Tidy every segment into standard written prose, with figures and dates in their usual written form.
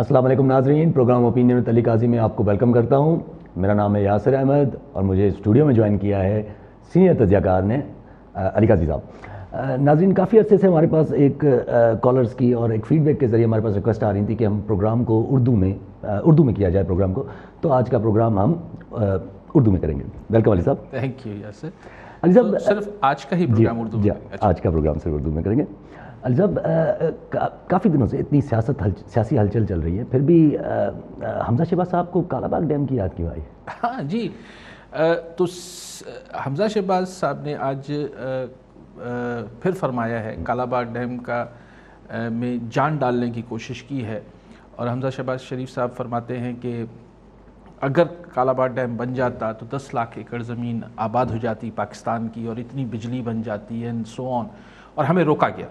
السلام علیکم ناظرین، پروگرام اوپینین میں علی قاضی میں آپ کو ویلکم کرتا ہوں۔ میرا نام ہے یاسر احمد اور مجھے اسٹوڈیو میں جوائن کیا ہے سینئر تجزیہ کار نے علی قاضی صاحب۔ ناظرین، کافی عرصے سے ہمارے پاس ایک کالرز کی اور ایک فیڈ بیک کے ذریعے ہمارے پاس ریکویسٹ آ رہی تھی کہ ہم پروگرام کو اردو میں کیا جائے پروگرام کو، تو آج کا پروگرام ہم اردو میں کریں گے۔ ویلکم علی صاحب۔ Thank you Yasir. علی صاحب، صرف آج کا ہی پروگرام اردو میں؟ آج کا پروگرام صرف اردو میں کریں گے۔ علی صاحب، کافی دنوں سے اتنی سیاسی ہلچل چل رہی ہے، پھر بھی حمزہ شہباز صاحب کو کالا باغ ڈیم کی یاد کیوں آئی؟ ہاں جی، تو حمزہ شہباز صاحب نے آج پھر فرمایا ہے کالا باغ ڈیم کا میں جان ڈالنے کی کوشش کی ہے، اور حمزہ شہباز شریف صاحب فرماتے ہیں کہ اگر کالا باغ ڈیم بن جاتا تو 10 لاکھ ایکڑ زمین آباد ہو جاتی پاکستان کی، اور اتنی بجلی بن جاتی ہے سو آن، اور ہمیں روکا گیا،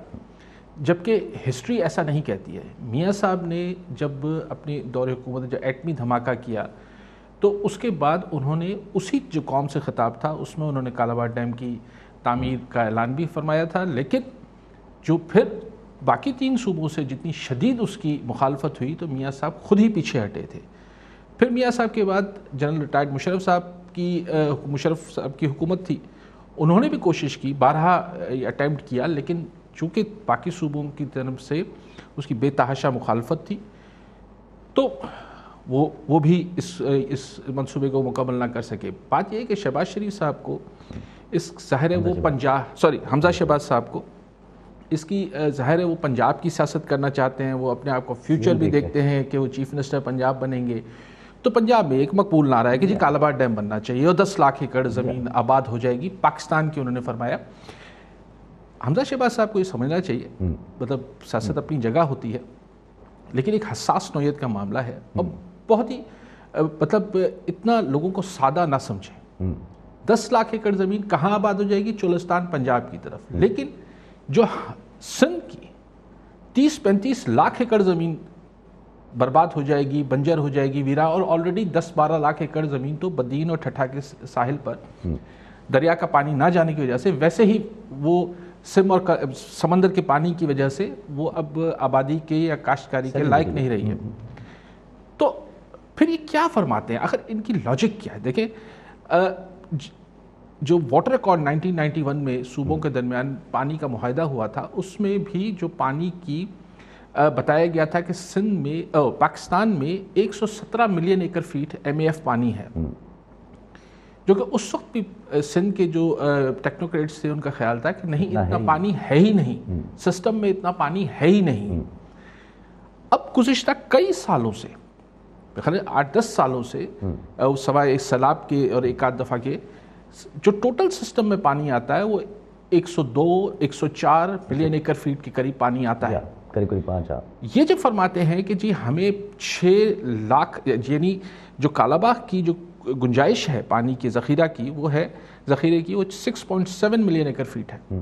جبکہ ہسٹری ایسا نہیں کہتی ہے۔ میاں صاحب نے جب اپنی دور حکومت جو ایٹمی دھماکہ کیا، تو اس کے بعد انہوں نے اسی جو قوم سے خطاب تھا اس میں انہوں نے کالا باغ ڈیم کی تعمیر کا اعلان بھی فرمایا تھا، لیکن جو پھر باقی 3 صوبوں سے جتنی شدید اس کی مخالفت ہوئی تو میاں صاحب خود ہی پیچھے ہٹے تھے۔ پھر میاں صاحب کے بعد جنرل ریٹائرڈ مشرف صاحب کی حکومت تھی، انہوں نے بھی کوشش کی، بارہا اٹیمپٹ کیا، لیکن چونکہ باقی صوبوں کی طرف سے اس کی بے تحاشا مخالفت تھی، تو وہ بھی اس منصوبے کو مکمل نہ کر سکے۔ بات یہ ہے کہ شہباز شریف صاحب کو اس ظاہر ہے وہ حمزہ شہباز صاحب کو اس کی ظاہر ہے وہ پنجاب کی سیاست کرنا چاہتے ہیں، وہ اپنے آپ کو فیوچر بھی دیکھتے ہیں کہ وہ چیف منسٹر پنجاب بنیں گے، تو پنجاب میں ایک مقبول نعرہ ہے کہ جی کالا باغ ڈیم بننا چاہیے اور 10 لاکھ ایکڑ زمین آباد ہو جائے گی پاکستان کی، انہوں نے فرمایا۔ حمزہ شہباز صاحب کو یہ سمجھنا چاہیے، مطلب سیاست اپنی جگہ ہوتی ہے، لیکن ایک حساس نوعیت کا معاملہ ہے، اور بہت ہی مطلب اتنا لوگوں کو سادہ نہ سمجھیں۔ 10 لاکھ ایکڑ زمین کہاں آباد ہو جائے گی؟ چولستان پنجاب کی طرف، لیکن جو سندھ کی 30-35 لاکھ ایکڑ زمین برباد ہو جائے گی، بنجر ہو جائے گی، ویرا، اور آلریڈی 10-12 لاکھ ایکڑ زمین تو بدین اور ٹھٹھا کے ساحل پر دریا کا پانی نہ جانے کی وجہ سے، ویسے ہی وہ سم اور سمندر کے پانی کی وجہ سے وہ اب آبادی کے یا کاشتکاری کے لائق نہیں رہی ہے۔ تو پھر یہ کیا فرماتے ہیں؟ آخر ان کی لاجک کیا ہے؟ دیکھیں، جو واٹر ایکارڈ 1991 میں صوبوں کے درمیان پانی کا معاہدہ ہوا تھا، اس میں بھی جو پانی کی بتایا گیا تھا کہ سندھ میں پاکستان میں 117 ملین ایکڑ فیٹ MEF پانی ہے، جو کہ اس وقت بھی سندھ کے جو ٹیکنوکریٹس تھے ان کا خیال تھا کہ نہیں، اتنا پانی ہے ہی نہیں، سسٹم میں اتنا پانی ہے ہی نہیں۔ اب گزشتہ کئی سالوں سے، 8-10 سالوں سے، سوائے سیلاب کے اور ایک آدھ دفعہ کے، جو ٹوٹل سسٹم میں پانی آتا ہے وہ 102-104 ملین ایکڑ فیٹ کے قریب پانی آتا ہے، قریب 5۔ یہ جب فرماتے ہیں کہ جی ہمیں 6 لاکھ، یعنی جو کالا باغ کی جو گنجائش ہے پانی کے ذخیرہ کی، وہ ہے ذخیرے کی، وہ 6.7 ملین ایکڑ فیٹ ہے۔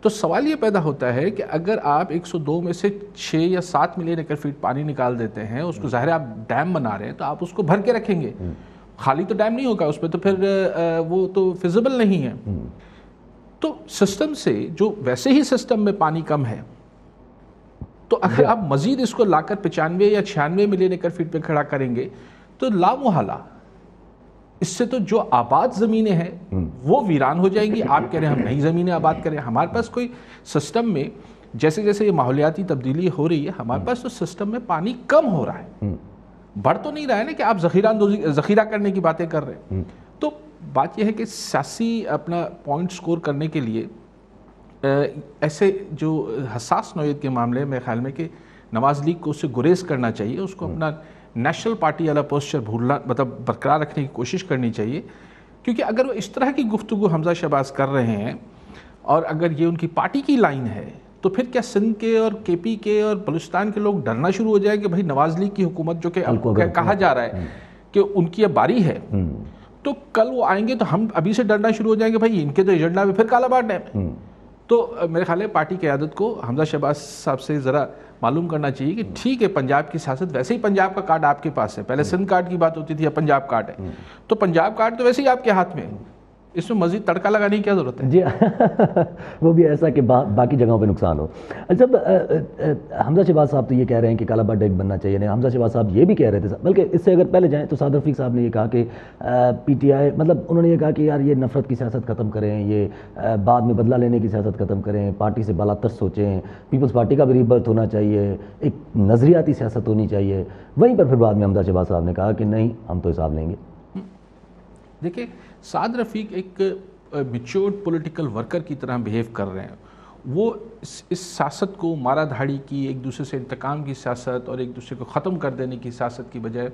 تو سوال یہ پیدا ہوتا ہے کہ اگر آپ 102 میں سے 6 یا 7 ملین ایکڑ فیٹ پانی نکال دیتے ہیں، اس کو ظاہر آپ ڈیم بنا رہے ہیں تو آپ اس کو بھر کے رکھیں گے، خالی تو ڈیم نہیں ہوگا اس پہ، تو پھر وہ تو فیزیبل نہیں ہے۔ تو سسٹم سے جو ویسے ہی سسٹم میں پانی کم ہے، تو اگر آپ مزید اس کو لا کر 95 یا 96 ملین ایکڑ فیٹ پہ کھڑا کریں گے تو لا محالہ اس سے تو جو آباد زمینیں ہیں وہ ویران ہو جائیں گی۔ آپ کہہ رہے ہیں ہم نئی زمینیں آباد کریں، ہمارے پاس کوئی سسٹم میں جیسے جیسے یہ ماحولیاتی تبدیلی ہو رہی ہے، ہمارے پاس تو سسٹم میں پانی کم ہو رہا ہے، بڑھ تو نہیں رہا ہے نا کہ آپ ذخیرہ کرنے کی باتیں کر رہے ہیں۔ تو بات یہ ہے کہ سیاسی اپنا پوائنٹ سکور کرنے کے لیے ایسے جو حساس نوعیت کے معاملے میں خیال میں کہ نواز لیگ کو اس سے گریز کرنا چاہیے، اس کو اپنا نیشنل پارٹی والا پوسچر برقرار رکھنے کی کوشش کرنی چاہیے، کیونکہ اگر وہ اس طرح کی گفتگو حمزہ شہباز کر رہے ہیں اور اگر یہ ان کی پارٹی کی لائن ہے، تو پھر کیا سندھ کے اور KP کے اور بلوچستان کے لوگ ڈرنا شروع ہو جائیں کہ بھائی نواز لیگ کی حکومت، جو کہ کہا جا رہا ہے کہ ان کی اب باری ہے، تو کل وہ آئیں گے تو ہم ابھی سے ڈرنا شروع ہو جائیں گے بھائی ان کے تو ایجنڈا میں پھر کالا باغ ڈیم ہے۔ تو میرے خیال ہے پارٹی قیادت کو حمزہ شہباز صاحب سے ذرا معلوم کرنا چاہیے کہ ٹھیک ہے، پنجاب کی سیاست ویسے ہی پنجاب کا کارڈ آپ کے پاس ہے، پہلے سندھ کارڈ کی بات ہوتی تھی، اب پنجاب کارڈ ہے، تو پنجاب کارڈ تو ویسے ہی آپ کے ہاتھ میں ہے، اس میں مزید تڑکا لگانے کی کیا ضرورت ہے؟ جی وہ بھی ایسا کہ باقی جگہوں پہ نقصان ہو. جب حمزہ شہباز صاحب تو یہ کہہ رہے ہیں کہ کالا باغ ڈیم بننا چاہیے نہیں، حمزہ شہباز صاحب یہ بھی کہہ رہے تھے، بلکہ اس سے اگر پہلے جائیں تو سعد رفیق صاحب نے یہ کہا کہ پی ٹی آئی، مطلب انہوں نے یہ کہا کہ یار یہ نفرت کی سیاست ختم کریں، یہ بعد میں بدلہ لینے کی سیاست ختم کریں، پارٹی سے بالا تر سوچیں، پیپلز پارٹی کا بھی ری برتھ ہونا چاہیے، ایک نظریاتی سیاست ہونی چاہیے. وہیں پر پھر بعد میں حمزہ شہباز صاحب نے کہا کہ نہیں ہم تو حساب لیں گے. دیکھیں سعد رفیق ایک میچورڈ پولیٹیکل ورکر کی طرح بیہیو کر رہے ہیں. وہ اس سیاست کو مارا دھاڑی کی، ایک دوسرے سے انتقام کی سیاست اور ایک دوسرے کو ختم کر دینے کی سیاست کی بجائے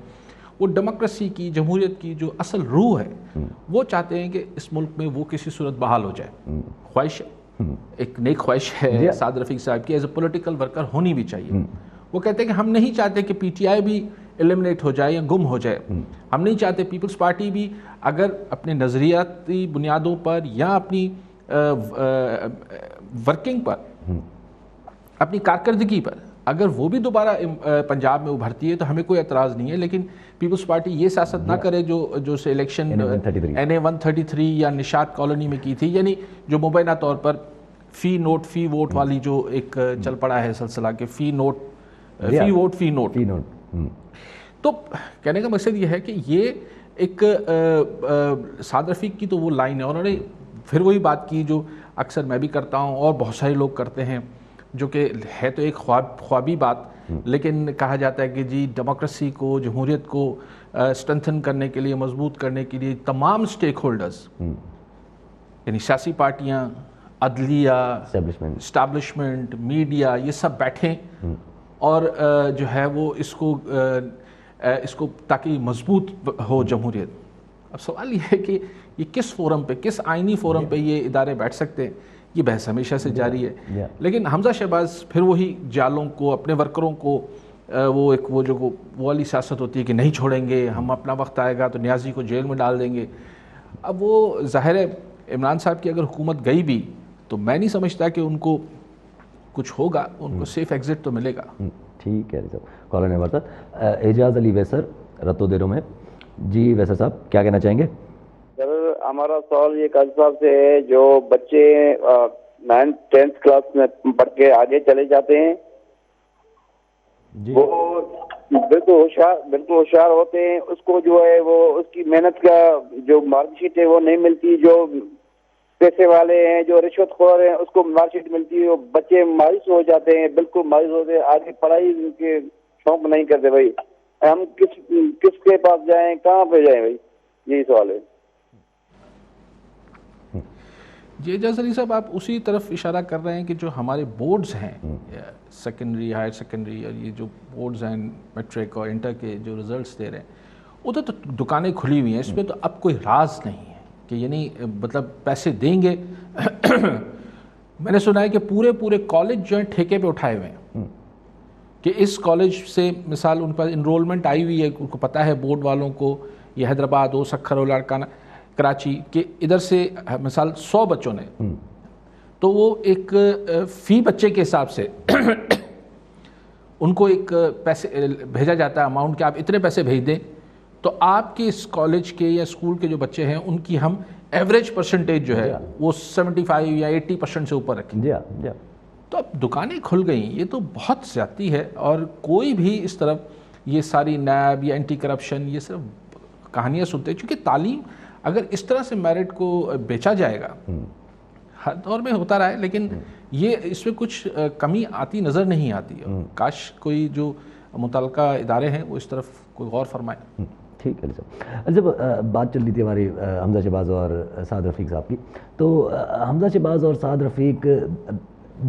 وہ ڈیموکریسی کی، جمہوریت کی جو اصل روح ہے وہ چاہتے ہیں کہ اس ملک میں وہ کسی صورت بحال ہو جائے. خواہش ایک نیک خواہش ہے سعد رفیق صاحب کی، ایز اے پولیٹیکل ورکر ہونی بھی چاہیے. وہ کہتے ہیں کہ ہم نہیں چاہتے کہ پی ٹی آئی بھی ایلیمنیٹ ہو جائے یا گم ہو جائے، ہم نہیں چاہتے پیپلز پارٹی بھی اگر اپنے نظریاتی بنیادوں پر یا اپنی ورکنگ پر، اپنی کارکردگی پر اگر وہ بھی دوبارہ پنجاب میں ابھرتی ہے تو ہمیں کوئی اعتراض نہیں ہے، لیکن پیپلز پارٹی یہ سیاست نہ کرے جو سے الیکشن NA 133 یا نشاط کالونی میں کی تھی، یعنی جو مبینہ طور پر فی نوٹ فی ووٹ والی جو ایک چل پڑا ہے سلسلہ کہ فی نوٹ فی ووٹ فی نوٹ. تو کہنے کا مقصد یہ ہے کہ یہ ایک سعد رفیق کی تو وہ لائن ہے. انہوں نے پھر وہی بات کی جو اکثر میں بھی کرتا ہوں اور بہت سارے لوگ کرتے ہیں، جو کہ ہے تو ایک خوابی بات، لیکن کہا جاتا ہے کہ جی ڈیموکریسی کو، جمہوریت کو اسٹرنتھن کرنے کے لیے، مضبوط کرنے کے لیے تمام اسٹیک ہولڈرز یعنی سیاسی پارٹیاں، عدلیہ، اسٹیبلشمنٹ، میڈیا، یہ سب بیٹھیں اور جو ہے وہ اس کو تاکہ مضبوط ہو جمہوریت. اب سوال یہ ہے کہ یہ کس فورم پہ، کس آئینی فورم پہ یہ ادارے بیٹھ سکتے ہیں؟ یہ بحث ہمیشہ سے جاری ہے. لیکن حمزہ شہباز پھر وہی جالوں کو، اپنے ورکروں کو وہ والی سیاست ہوتی ہے کہ نہیں چھوڑیں گے ہم، اپنا وقت آئے گا تو نیازی کو جیل میں ڈال دیں گے. اب وہ ظاہر ہے عمران صاحب کی اگر حکومت گئی بھی تو میں نہیں سمجھتا کہ ان کو کچھ ہوگا، ان کو سیف ایگزٹ تو ملے گا. ٹھیک ہے صاحب. کالر نمبر سر اعجاز علی ویسر رتو دیروں میں. جی ویسر صاحب کیا کہنا چاہیں گے؟ سر ہمارا سوال یہ قاضی صاحب سے ہے، جو بچے 9th 10th کلاس میں پڑھ کے آگے چلے جاتے ہیں وہ بالکل ہوشیار ہوتے ہیں، اس کو جو ہے وہ اس کی محنت کا جو مارک شیٹ ہے وہ نہیں ملتی، جو پیسے والے ہیں، جو رشوت خور ہیں، اس کو مارک شیٹ ملتی ہے. وہ بچے مایوس ہو جاتے ہیں، بالکل مایوس ہوتے ہیں، آگے پڑھائی کے شوق نہیں کرتے. بھائی ہم کس کے پاس جائیں، کہاں پہ جائیں؟ بھائی یہی سوال ہے. جی اعجاز علی صاحب، آپ اسی طرف اشارہ کر رہے ہیں کہ جو ہمارے بورڈز ہیں سیکنڈری، ہائر سیکنڈری، اور یہ جو بورڈز ہیں میٹرک اور انٹر کے جو ریزلٹس دے رہے ہیں، ادھر تو دکانیں کھلی ہوئی ہیں، اس پہ تو اب کوئی راز نہیں ہے کہ یعنی مطلب پیسے دیں گے. میں نے سنا ہے کہ پورے کالج جو ہیں ٹھیکے پہ اٹھائے ہوئے ہیں کہ اس کالج سے مثال ان پر انرولمنٹ آئی ہوئی ہے، ان کو پتہ ہے بورڈ والوں کو، یہ حیدرآباد ہو، سکھر ہو، لاڑکانہ، کراچی، کہ ادھر سے مثال 100 بچوں نے، تو وہ ایک فی بچے کے حساب سے ان کو ایک پیسے بھیجا جاتا ہے اماؤنٹ کہ آپ اتنے پیسے بھیج دیں تو آپ کے اس کالج کے یا اسکول کے جو بچے ہیں ان کی ہم ایوریج پرسنٹیج جو ہے وہ 75 یا 80% سے اوپر رکھیں. تو اب دکانیں کھل گئیں، یہ تو بہت زیادتی ہے. اور کوئی بھی اس طرف یہ ساری نیب یا اینٹی کرپشن یہ صرف کہانیاں سنتے ہیں، چونکہ تعلیم اگر اس طرح سے میرٹ کو بیچا جائے گا، ہر دور میں ہوتا رہا ہے، لیکن یہ اس میں کچھ کمی آتی نظر نہیں آتی. کاش کوئی جو متعلقہ ادارے ہیں وہ اس طرف کوئی غور فرمائے. ٹھیک ہے صاحب. جب بات چل رہی تھی ہماری حمزہ شہباز اور سعد رفیق صاحب کی، تو حمزہ شہباز اور سعد رفیق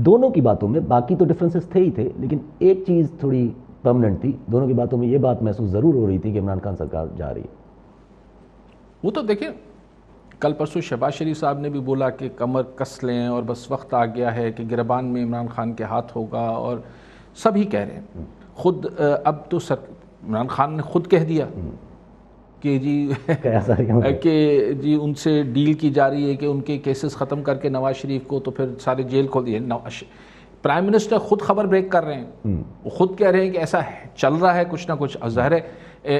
دونوں کی باتوں میں، باقی تو ڈفرینسز تھے ہی تھے، لیکن ایک چیز تھوڑی پرماننٹ تھی دونوں کی باتوں میں، یہ بات محسوس ضرور ہو رہی تھی کہ عمران خان سرکار جا رہی ہے. وہ تو دیکھیں کل پرسوں شہباز شریف صاحب نے بھی بولا کہ کمر کس لیں اور بس وقت آ گیا ہے کہ گربان میں عمران خان کے ہاتھ ہوگا، اور سب ہی کہہ رہے ہیں. خود اب تو عمران خان نے خود کہہ دیا کہ جی ان سے ڈیل کی جا رہی ہے کہ ان کے کیسز ختم کر کے نواز شریف کو تو پھر سارے جیل کھول دیے. پرائم منسٹر خود خبر بریک کر رہے ہیں، وہ خود کہہ رہے ہیں کہ ایسا چل رہا ہے کچھ نہ کچھ. ظاہر ہے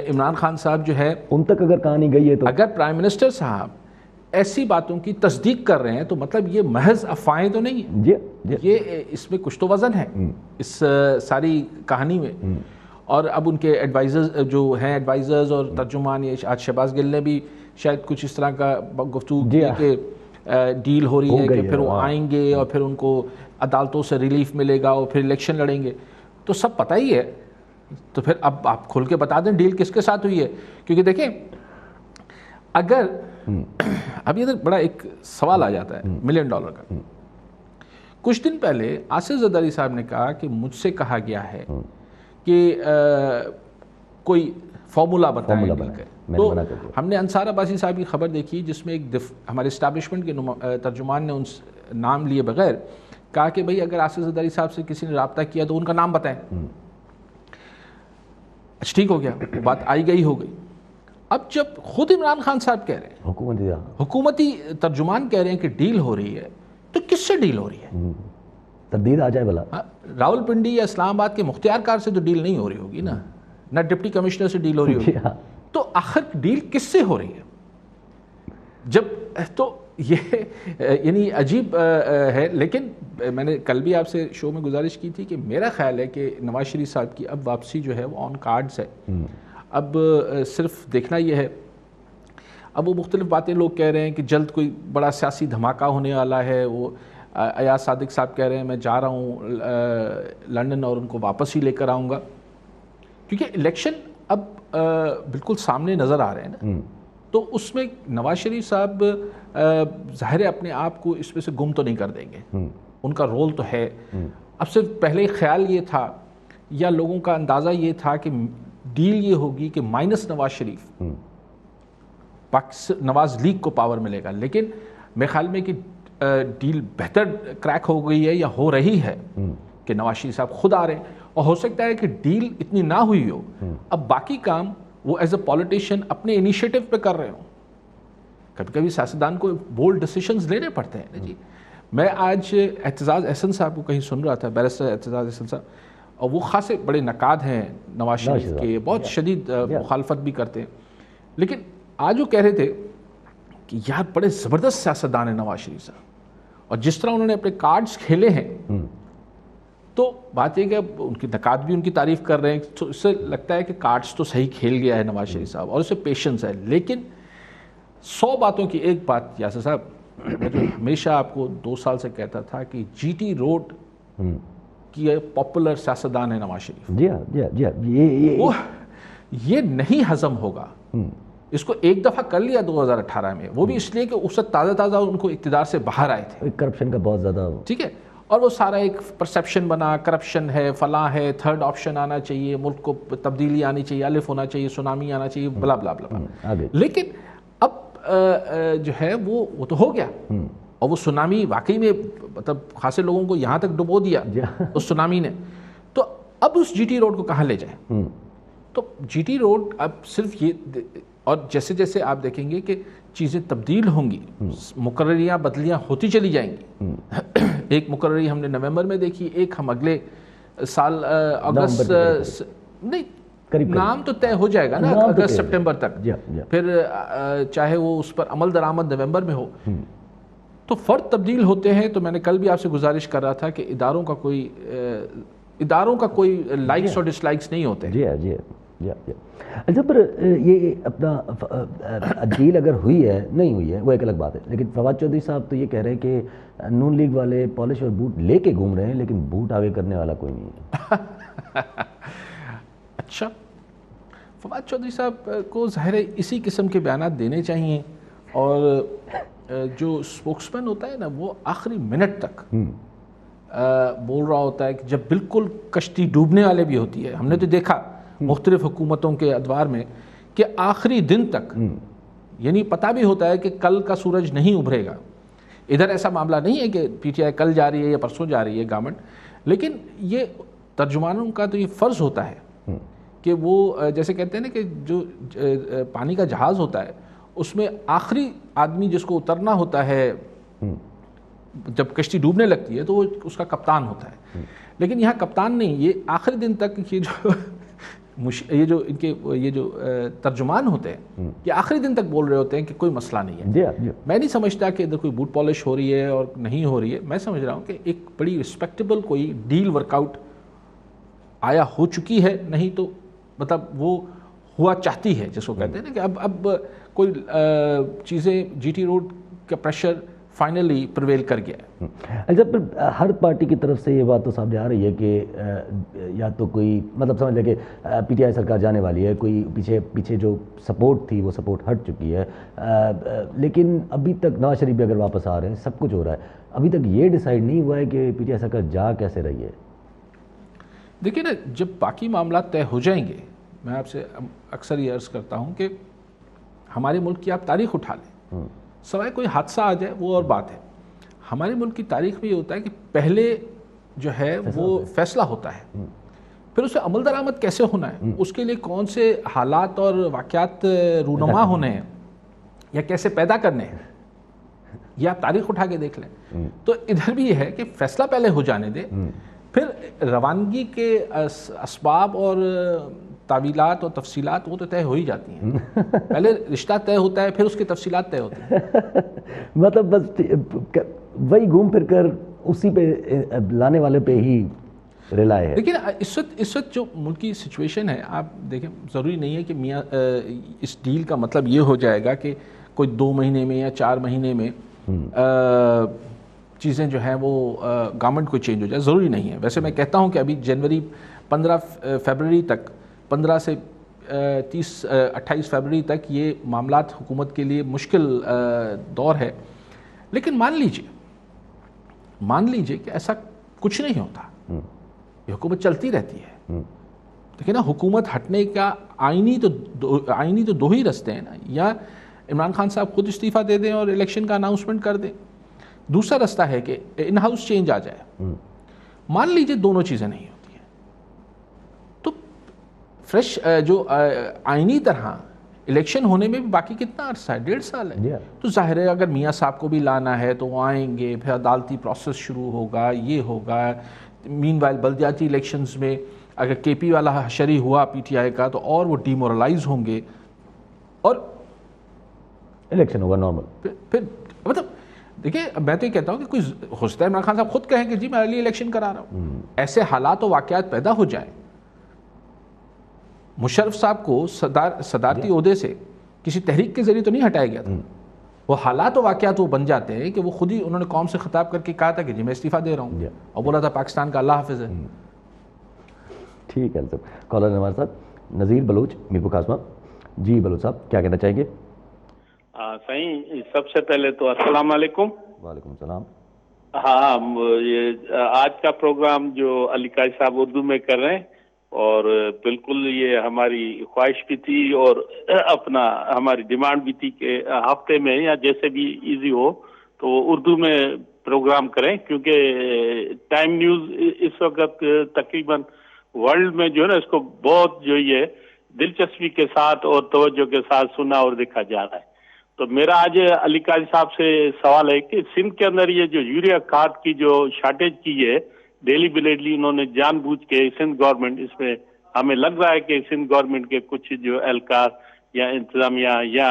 عمران خان صاحب جو ہے، ان تک اگر کہانی گئی ہے تو اگر پرائم منسٹر صاحب ایسی باتوں کی تصدیق کر رہے ہیں تو مطلب یہ محض افواہیں تو نہیں ہیں، یہ اس میں کچھ تو وزن ہے اس ساری کہانی میں. اور اب ان کے ایڈوائزرز جو ہیں ایڈوائزرز اور ترجمان، یہ آج شہباز گل نے بھی شاید کچھ اس طرح کا گفتگو کی کہ ڈیل ہو رہی ہے کہ پھر وہ آئیں گے اور پھر ان کو عدالتوں سے ریلیف ملے گا اور پھر الیکشن لڑیں گے. تو سب پتہ ہی ہے، تو پھر اب آپ کھول کے بتا دیں ڈیل کس کے ساتھ ہوئی ہے. کیونکہ دیکھیں اگر اب یہ بڑا ایک سوال آ جاتا ہے $1 ملین کا. کچھ دن پہلے آصف زرداری صاحب نے کہا کہ مجھ سے کہا گیا ہے کہ کوئی فارمولا بتائیں. تو ہم نے انصار عباسی صاحب کی خبر دیکھی جس میں ایک ہمارے اسٹیبلشمنٹ کے ترجمان نے ان نام لیے بغیر کہا کہ بھئی اگر آصف زرداری صاحب سے کسی نے رابطہ کیا تو ان کا نام بتائیں. اچھا ٹھیک ہو گیا، بات آئی گئی ہو گئی. اب جب خود عمران خان صاحب کہہ رہے ہیں، حکومتی ترجمان کہہ رہے ہیں کہ ڈیل ہو رہی ہے، تو کس سے ڈیل ہو رہی ہے؟ تردید آ جائے بلا. راول پنڈی یا اسلام آباد کے مختار کار سے تو ڈیل نہیں ہو رہی ہوگی نا، نہ ڈپٹی کمشنر سے ڈیل ہو رہی ہوگی. تو آخر ڈیل کس سے ہو رہی ہے؟ جب تو یہ یعنی عجیب ہے. لیکن میں نے کل بھی آپ سے شو میں گزارش کی تھی کہ میرا خیال ہے کہ نواز شریف صاحب کی اب واپسی جو ہے وہ آن کارڈز ہے. اب صرف دیکھنا یہ ہے، اب وہ مختلف باتیں لوگ کہہ رہے ہیں کہ جلد کوئی بڑا سیاسی دھماکہ ہونے والا ہے. وہ ایاز صادق صاحب کہہ رہے ہیں میں جا رہا ہوں لنڈن اور ان کو واپس ہی لے کر آؤں گا، کیونکہ الیکشن اب بالکل سامنے نظر آ رہے ہیں نا. تو اس میں نواز شریف صاحب ظاہر اپنے آپ کو اس میں سے گم تو نہیں کر دیں گے، ان کا رول تو ہے. اب صرف پہلے خیال یہ تھا یا لوگوں کا اندازہ یہ تھا کہ ڈیل یہ ہوگی کہ مائنس نواز شریف نواز لیگ کو پاور ملے گا. لیکن میرے خیال میں کہ ڈیل بہتر کریک ہو گئی ہے یا ہو رہی ہے کہ نواز شریف صاحب خود آ رہے ہیں. اور ہو سکتا ہے کہ ڈیل اتنی نہ ہوئی ہو، اب باقی کام وہ ایز اے پولیٹیشین اپنے انیشیٹو پہ کر رہے ہوں. کبھی کبھی سیاستدان کو بولڈ ڈیسیشنز لینے پڑتے ہیں جی. میں آج اعتزاز احسن صاحب کو کہیں سن رہا تھا، بیرسٹر اعتزاز احسن صاحب، اور وہ خاصے بڑے نقاد ہیں نواز شریف کے، بہت شدید مخالفت بھی کرتے ہیں. لیکن آج وہ کہہ رہے تھے کہ یار بڑے زبردست سیاستدان ہیں نواز شریف صاحب، اور جس طرح انہوں نے اپنے کارڈز کھیلے ہیں، تو بات یہ کہ ان کی نقاد بھی ان کی تعریف کر رہے ہیں. تو اس سے لگتا ہے کہ کارڈز تو صحیح کھیل گیا ہے نواز شریف صاحب اور اسے پیشنس ہے. لیکن 100 باتوں کی ایک بات یاسر صاحب، میں جو ہمیشہ آپ کو 2 سال سے کہتا تھا کہ جی ٹی روڈ کی پاپولر سیاستدان ہے نواز شریف. یہ نہیں ہضم ہوگا. اس کو ایک دفعہ کر لیا 2018 میں، وہ بھی اس لیے کہ اس وقت تازہ ان کو اقتدار سے باہر آئے تھے، کرپشن کا بہت زیادہ، ٹھیک ہے، اور وہ سارا ایک پرسیپشن بنا، کرپشن ہے، فلاں ہے، تھرڈ آپشن آنا چاہیے، ملک کو تبدیلی آنی چاہیے، الف ہونا چاہیے، سونامی آنا چاہیے، بلا بلا بلا. لیکن اب جو ہے وہ تو ہو گیا، اور وہ سونامی واقعی میں مطلب خاصے لوگوں کو یہاں تک ڈبو دیا اس سونامی نے. تو اب اس جی ٹی روڈ کو کہاں لے جائیں؟ تو جی ٹی روڈ اب صرف یہ، اور جیسے جیسے آپ دیکھیں گے کہ چیزیں تبدیل ہوں گی، مقرریاں بدلیاں ہوتی چلی جائیں گی. ایک مقرری ہم نے نومبر میں دیکھی، ایک ہم اگلے سال اگست، نہیں نام تو طے ہو جائے گا نا اگست سپٹمبر تک، پھر چاہے وہ اس پر عمل درآمد نومبر میں ہو. تو فرد تبدیل ہوتے ہیں. تو میں نے کل بھی آپ سے گزارش کر رہا تھا کہ اداروں کا کوئی لائکس اور ڈس لائکس نہیں ہوتے. اچھا، پر یہ اپنا ڈیل اگر ہوئی ہے نہیں ہوئی ہے وہ ایک الگ بات ہے. لیکن فواد چودھری صاحب تو یہ کہہ رہے ہیں کہ نون لیگ والے پالش اور بوٹ لے کے گھوم رہے ہیں لیکن بوٹ آگے کرنے والا کوئی نہیں ہے. اچھا، فواد چودھری صاحب کو ظاہر ہے اسی قسم کے بیانات دینے چاہیے، اور جو اسپوکس مین ہوتا ہے نا وہ آخری منٹ تک بول رہا ہوتا ہے کہ جب بالکل کشتی ڈوبنے والے بھی ہوتی ہے. ہم نے تو دیکھا مختلف حکومتوں کے ادوار میں کہ آخری دن تک، یعنی پتہ بھی ہوتا ہے کہ کل کا سورج نہیں ابھرے گا. ادھر ایسا معاملہ نہیں ہے کہ پی ٹی آئی کل جا رہی ہے یا پرسوں جا رہی ہے گورنمنٹ، لیکن یہ ترجمانوں کا تو یہ فرض ہوتا ہے کہ وہ جیسے کہتے ہیں نا کہ جو پانی کا جہاز ہوتا ہے اس میں آخری آدمی جس کو اترنا ہوتا ہے جب کشتی ڈوبنے لگتی ہے تو وہ اس کا کپتان ہوتا ہے. لیکن یہاں کپتان نہیں، یہ آخری دن تک یہ جو یہ جو ان کے یہ جو ترجمان ہوتے ہیں یہ آخری دن تک بول رہے ہوتے ہیں کہ کوئی مسئلہ نہیں ہے. میں نہیں سمجھتا کہ ادھر کوئی بوٹ پالش ہو رہی ہے اور نہیں ہو رہی ہے. میں سمجھ رہا ہوں کہ ایک بڑی رسپیکٹیبل کوئی ڈیل ورک آؤٹ آیا ہو چکی ہے, نہیں تو مطلب وہ ہوا چاہتی ہے جس کو کہتے ہیں نا کہ اب کوئی چیزیں جی ٹی روڈ کا پریشر فائنلی پرویل کر گیا ہے. اچھا, ہر پارٹی کی طرف سے یہ بات تو سامنے آ رہی ہے کہ یا تو کوئی مطلب سمجھ لے کہ پی ٹی آئی سرکار جانے والی ہے, کوئی پیچھے جو سپورٹ تھی وہ سپورٹ ہٹ چکی ہے, لیکن ابھی تک نواز شریف بھی اگر واپس آ رہے ہیں, سب کچھ ہو رہا ہے, ابھی تک یہ ڈیسائیڈ نہیں ہوا ہے کہ پی ٹی آئی سرکار جا کیسے رہی ہے. دیکھیں نا, جب باقی معاملات طے ہو جائیں گے, میں آپ سے اکثر یہ عرض کرتا ہوں کہ ہمارے ملک کی آپ تاریخ اٹھا لیں, سوائے کوئی حادثہ آ جائے وہ اور بات ہے. ہمارے ملک کی تاریخ میں یہ ہوتا ہے کہ پہلے جو ہے وہ فیصلہ ہوتا ہے, پھر اسے عمل درآمد کیسے ہونا ہے, اس کے لیے کون سے حالات اور واقعات رونما ہونے ہیں یا کیسے پیدا کرنے ہیں, یہ آپ تاریخ اٹھا کے دیکھ لیں. تو ادھر بھی یہ ہے کہ فیصلہ پہلے ہو جانے دیں, پھر روانگی کے اسباب اور تعویلات اور تفصیلات وہ تو طے ہو ہی جاتی ہیں. پہلے رشتہ طے ہوتا ہے, پھر اس کی تفصیلات طے ہوتی ہیں. مطلب بس وہی گھوم پھر کر اسی پہ لانے والے پہ ہی ریلائے ہے. لیکن اس وقت جو ملکی سچویشن ہے, آپ دیکھیں ضروری نہیں ہے کہ میاں اس ڈیل کا مطلب یہ ہو جائے گا کہ کوئی 2 مہینے میں یا 4 مہینے میں چیزیں جو ہیں وہ گورنمنٹ کو چینج ہو جائے, ضروری نہیں ہے. ویسے میں کہتا ہوں کہ ابھی جنوری 15 فیبرری تک, 15 سے 28 فیبرری تک یہ معاملات حکومت کے لیے مشکل دور ہے. لیکن مان لیجئے کہ ایسا کچھ نہیں ہوتا, یہ حکومت چلتی رہتی ہے. دیکھیں نا, حکومت ہٹنے کا آئینی تو 2 ہی رستے ہیں نا, یا عمران خان صاحب خود استعفیٰ دے دیں اور الیکشن کا اناؤنسمنٹ کر دیں, دوسرا رستہ ہے کہ ان ہاؤس چینج آ جائے. مان لیجئے دونوں چیزیں نہیں ہوتی ہیں, تو فریش جو آئینی طرح الیکشن ہونے میں بھی باقی کتنا عرصہ ہے, 1.5 سال ہے. تو ظاہر ہے اگر میاں صاحب کو بھی لانا ہے تو وہ آئیں گے, پھر عدالتی پروسیس شروع ہوگا, یہ ہوگا. مین وائل بلدیاتی الیکشنز میں اگر کے پی والا شری ہوا پی ٹی آئی کا, تو اور وہ ڈیمورلائز ہوں گے اور الیکشن ہوگا نارمل. پھر مطلب دیکھیں, میں تو یہ کہتا ہوں کہ کوئی ہو سکتا ہے عمران خان صاحب خود کہیں کہ جی میں ارلی الیکشن کرا رہا ہوں. ایسے حالات و واقعات پیدا ہو جائیں. مشرف صاحب کو صدارتی عہدے سے کسی تحریک کے ذریعے تو نہیں ہٹایا گیا تھا, وہ حالات و واقعات وہ بن جاتے ہیں کہ وہ خود ہی انہوں نے قوم سے خطاب کر کے کہا تھا کہ جی میں استعفیٰ دے رہا ہوں, اور بولا تھا پاکستان کا اللہ حافظ ہے. ٹھیک ہے سر. کالر ہمارے ساتھ نذیر بلوچ میرپور قاسمہ. جی بلوچ صاحب, کیا کہنا چاہیں گے؟ صحیح, سب سے پہلے تو السلام علیکم. وعلیکم السلام. ہاں, یہ آج کا پروگرام جو علی قاری صاحب اردو میں کر رہے ہیں, اور بالکل یہ ہماری خواہش بھی تھی اور ہماری ڈیمانڈ بھی تھی کہ ہفتے میں یا جیسے بھی ایزی ہو تو اردو میں پروگرام کریں, کیونکہ ٹائم نیوز اس وقت تقریباً ورلڈ میں جو ہے نا اس کو بہت جو یہ دلچسپی کے ساتھ اور توجہ کے ساتھ سنا اور دیکھا جا رہا ہے. تو میرا آج علی قاری صاحب سے سوال ہے کہ سندھ کے اندر یہ جو یوریا کھاد کی جو شارٹیج کی ہے, ڈیلی بلیڈلی انہوں نے جان بوجھ کے سندھ گورنمنٹ, اس میں ہمیں لگ رہا ہے کہ سندھ گورنمنٹ کے کچھ جو اہلکار یا انتظامیہ یا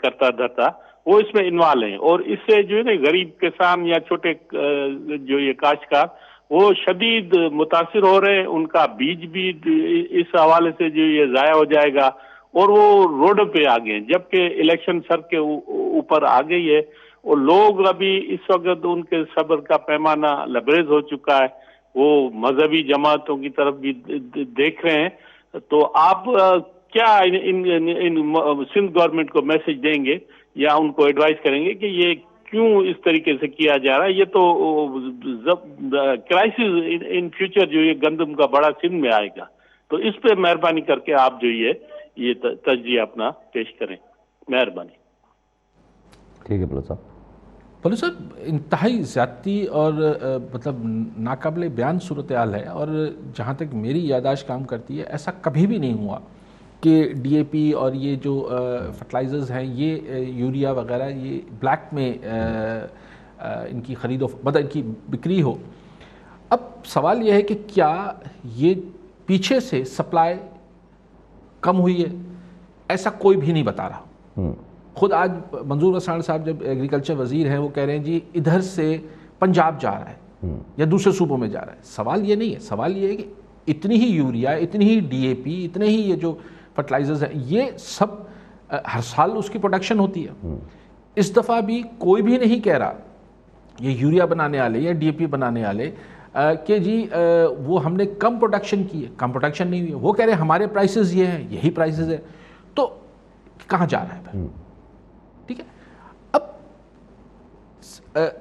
کرتا دھرتا وہ اس میں انوالو ہیں, اور اس سے جو ہے نا غریب کسان یا چھوٹے جو یہ کاشتکار وہ شدید متاثر ہو رہے ہیں. ان کا بیج بھی اس حوالے سے جو یہ ضائع ہو جائے گا, اور وہ روڈ پہ آ گئے, جبکہ الیکشن سر کے اوپر آ گئی ہے, اور لوگ ابھی اس وقت ان کے صبر کا پیمانہ لبریز ہو چکا ہے, وہ مذہبی جماعتوں کی طرف بھی دیکھ رہے ہیں. تو آپ کیا ان سندھ گورنمنٹ کو میسج دیں گے یا ان کو ایڈوائز کریں گے کہ یہ کیوں اس طریقے سے کیا جا رہا ہے؟ یہ تو کرائسس ان فیوچر جو یہ گندم کا بڑا سندھ میں آئے گا, تو اس پہ مہربانی کر کے آپ جو یہ تجزیہ اپنا پیش کریں, مہربانی. ٹھیک ہے بلو صاحب. بلو صاحب, انتہائی زیادتی اور مطلب ناقابل بیان صورتحال ہے, اور جہاں تک میری یادداشت کام کرتی ہے ایسا کبھی بھی نہیں ہوا کہ ڈی اے پی اور یہ جو فرٹیلائزرز ہیں, یہ یوریا وغیرہ, یہ بلیک میں ان کی خرید و ان کی بکری ہو. اب سوال یہ ہے کہ کیا یہ پیچھے سے سپلائی کم ہوئی ہے، ایسا کوئی بھی نہیں بتا رہا. خود آج منظور وسان صاحب جب ایگریکلچر وزیر ہیں وہ کہہ رہے ہیں جی ادھر سے پنجاب جا رہا ہے یا دوسرے صوبوں میں جا رہا ہے. سوال یہ نہیں ہے، سوال یہ ہے کہ اتنی ہی یوریا، اتنی ہی ڈی اے پی، اتنے ہی یہ جو فرٹیلائزرز ہیں، یہ سب ہر سال اس کی پروڈکشن ہوتی ہے. اس دفعہ بھی کوئی بھی نہیں کہہ رہا یہ یوریا بنانے والے یا ڈی اے پی بنانے والے کہ جی وہ ہم نے کم پروڈکشن کی ہے. کم پروڈکشن نہیں ہوئی ہے، وہ کہہ رہے ہیں ہمارے پرائسز یہ ہیں، یہی پرائسز ہیں. تو کہاں جا رہا ہے پھر؟ ٹھیک ہے. اب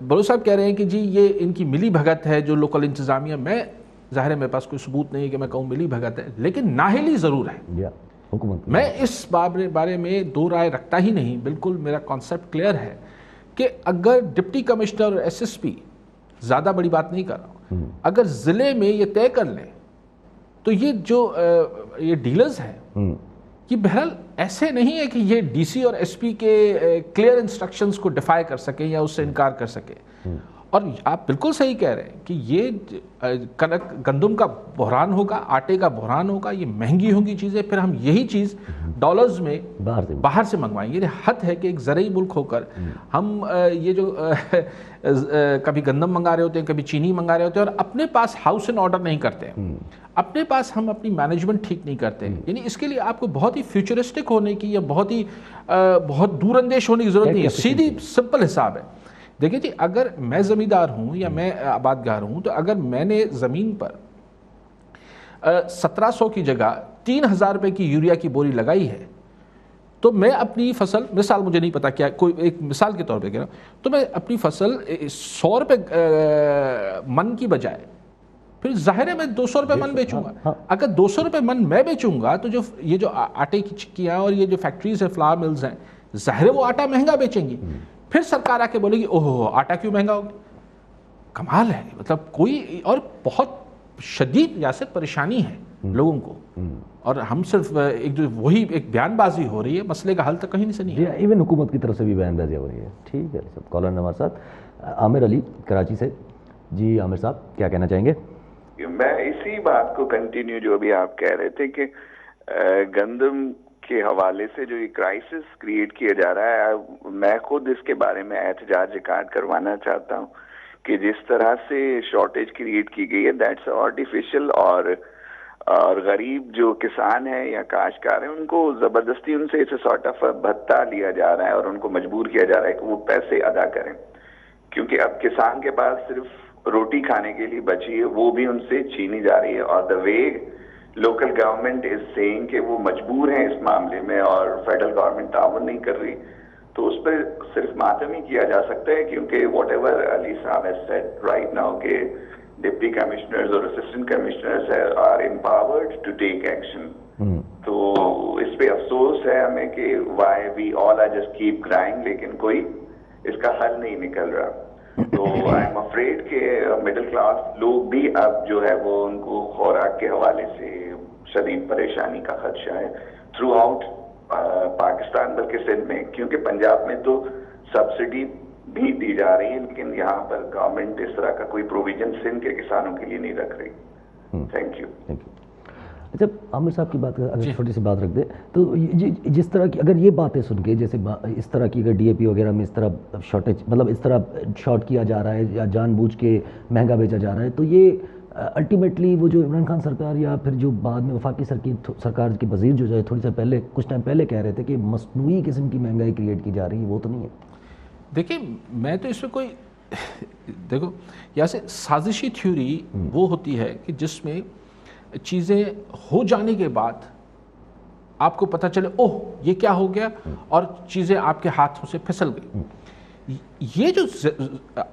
بلوچ صاحب کہہ رہے ہیں کہ جی یہ ان کی ملی بھگت ہے جو لوکل انتظامیہ. میں ظاہر ہے میرے پاس کوئی ثبوت نہیں ہے کہ میں کہوں ملی بھگت ہے، لیکن نااہلی ضرور ہے. حکومت میں اس بارے میں دو رائے رکھتا ہی نہیں. بالکل میرا کانسیپٹ کلیئر ہے کہ اگر ڈپٹی کمشنر اور ایس ایس پی، زیادہ بڑی بات نہیں کر رہا ہوں، اگر ضلع میں یہ طے کر لیں تو یہ جو یہ ڈیلرز ہیں یہ بہرحال ایسے نہیں ہے کہ یہ ڈی سی اور ایس پی کے کلیئر انسٹرکشنز کو ڈیفائی کر سکیں یا اس سے انکار کر سکیں. اور آپ بالکل صحیح کہہ رہے ہیں کہ یہ گندم کا بحران ہوگا، آٹے کا بحران ہوگا، یہ مہنگی ہوں گی چیزیں، پھر ہم یہی چیز ڈالرز میں باہر سے منگوائیں گے. یہ حد ہے کہ ایک زرعی ملک ہو کر ہم یہ جو کبھی گندم منگا رہے ہوتے ہیں، کبھی چینی منگا رہے ہوتے ہیں، اور اپنے پاس ہاؤس ان آرڈر نہیں کرتے ہیں، اپنے پاس ہم اپنی مینجمنٹ ٹھیک نہیں کرتے. یعنی اس کے لیے آپ کو بہت ہی فیوچرسٹک ہونے کی یا بہت دور اندیش ہونے کی ضرورت نہیں ہے. سیدھی سمپل حساب ہے. دیکھیں جی اگر میں زمیندار ہوں یا میں آبادگار ہوں، تو اگر میں نے زمین پر 1700 کی جگہ 3000 روپے کی یوریا کی بوری لگائی ہے، تو میں اپنی فصل، مثال مجھے نہیں پتا کیا، کوئی ایک مثال کے طور پہ کہہ رہا ہوں، تو میں اپنی فصل 100 روپے من کی بجائے پھر ظاہر ہے میں 200 روپے من بیچوں گا. اگر 200 روپے من میں بیچوں گا تو یہ جو آٹے کی چکیاں اور یہ جو فیکٹریز ہیں، فلاور ملز ہیں، ظاہر ہے وہ آٹا مہنگا بیچیں گی. پھر سرکار آ کے بولے گی اوہ آٹا کیوں مہنگا ہو گیا. کمال ہے. مطلب کوئی اور بہت شدید یاسر پریشانی ہے لوگوں کو، اور ہم صرف وہی ایک بیان بازی ہو رہی ہے، مسئلے کا حل تک کہیں سے نہیں ہے. ایون حکومت کی طرف سے بھی بیان بازی ہو رہی ہے. ٹھیک ہے سب. کالر نے ہمارے ساتھ عامر علی کراچی سے. جی عامر صاحب کیا کہنا چاہیں گے؟ میں اسی بات کو کنٹینیو جو ابھی آپ کہہ رہے تھے کہ گندم کے حوالے سے جو یہ کرائسس کریٹ کیا جا رہا ہے، میں خود اس کے بارے میں احتجاج ریکارڈ کروانا چاہتا ہوں کہ جس طرح سے شارٹیج کریٹ کی گئی ہے دیٹس آرٹیفیشل، اور غریب جو کسان ہیں یا کاشتکار ہیں ان کو زبردستی ان سے سارٹ آف بھتہ لیا جا رہا ہے اور ان کو مجبور کیا جا رہا ہے کہ وہ پیسے ادا کریں، کیونکہ اب کسان کے پاس صرف روٹی کھانے کے لیے بچی ہے، وہ بھی ان سے چھینی جا رہی ہے. اور دا وے لوکل گورنمنٹ از سیئنگ کہ وہ مجبور ہیں اس معاملے میں اور فیڈرل گورنمنٹ تعاون نہیں کر رہی، تو اس پہ صرف ماتم ہی کیا جا سکتا ہے. کیونکہ what ever Ali sahab has said right now کہ ڈپٹی کمشنرز اور assistant commissioners are empowered to take action. تو اس پہ افسوس ہے ہمیں کہ why we all are just keep crying, لیکن کوئی اس کا حل نہیں نکل رہا. تو آئی ایم افریڈ کہ مڈل کلاس لوگ بھی اب جو ہے وہ ان کو خوراک کے حوالے سے شدید پریشانی کا خدشہ ہے تھرو آؤٹ پاکستان، بلکہ سندھ میں، کیونکہ پنجاب میں تو سبسڈی بھی دی جا رہی ہے لیکن یہاں پر گورنمنٹ اس طرح کا کوئی پروویژن سندھ کے کسانوں کے لیے نہیں رکھ رہی. Thank you. اچھا عامر صاحب کی بات اگر چھوٹی سی بات رکھ دیں تو جس طرح کی اگر یہ باتیں سن کے جیسے اس طرح کی اگر ڈی اے پی وغیرہ میں اس طرح شارٹیج، مطلب اس طرح شارٹ کیا جا رہا ہے یا جان بوجھ کے مہنگا بیچا جا رہا ہے، تو یہ الٹیمیٹلی وہ جو عمران خان سرکار یا پھر جو بعد میں وفاقی سرکار کے وزیر جو ہے تھوڑی سا پہلے کچھ ٹائم پہلے کہہ رہے تھے کہ مصنوعی قسم کی مہنگائی کریٹ کی جا رہی ہے، وہ تو نہیں ہے. دیکھیں میں تو اس میں کوئی دیکھو یہاں سے سازشی تھیوری وہ ہوتی ہے کہ جس میں چیزیں ہو جانے کے بعد آپ کو پتہ چلے اوہ یہ کیا ہو گیا اور چیزیں آپ کے ہاتھوں سے پھسل گئی. یہ جو